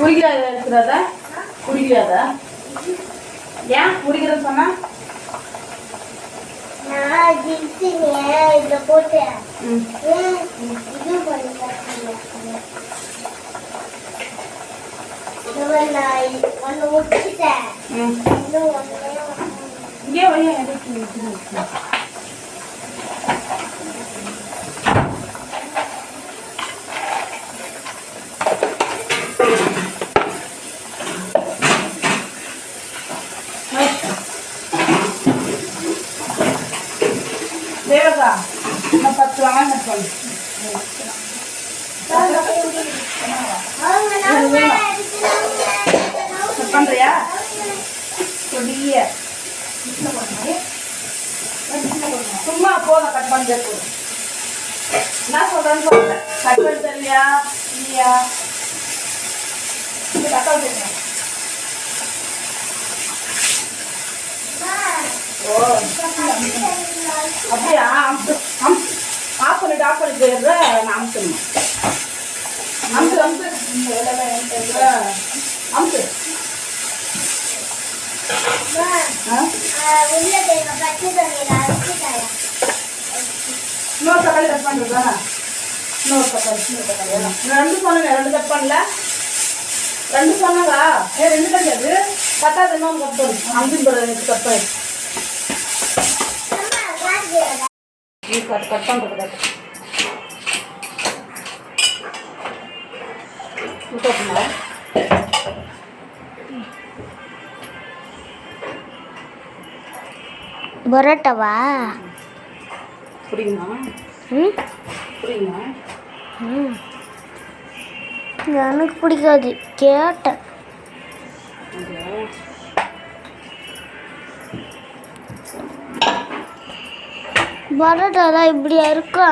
குடிக்காத இருக்கிறத குடிக்காத ஏன் குடிக்கிறேன்னு சொன்னா நான் இதில் போட்டேன் இது பண்ண ஒன்று விட்டுட்டேன் இன்னும் ஒன்று இங்கே வையா எதுக்கு தேவதா நான் 10 வாங்க சொல்லு பண்றியா கொடிய சும்மா போத கட் பண்ணி என்ன சொல்றேன்னு சொல்றேன் கட் பண்ணி தரியா இல்லையா கட் பண்ணி ஓ அப்படியா ஆஃப் பண்ணிட்டு போயிடுற நான் அமுத்தணும் அமுத்து அமுத்து இன்னொரு தக்காளி கட் பண்ணுறதா இன்னொரு தக்காளி ரெண்டு சொன்னேன் 2 கட் பண்ணல 2 சொன்னாங்களா 2 கிடையாது பத்தாது இன்னொன்று கட் பண்ணு 5 கட் பண்ணு கட் பண்ணுறது பரோட்டாவா புரியுமா புரியுமா எனக்கு பிடிக்காது கேட்டேன் பரோட்டா தான் இப்படியா இருக்கா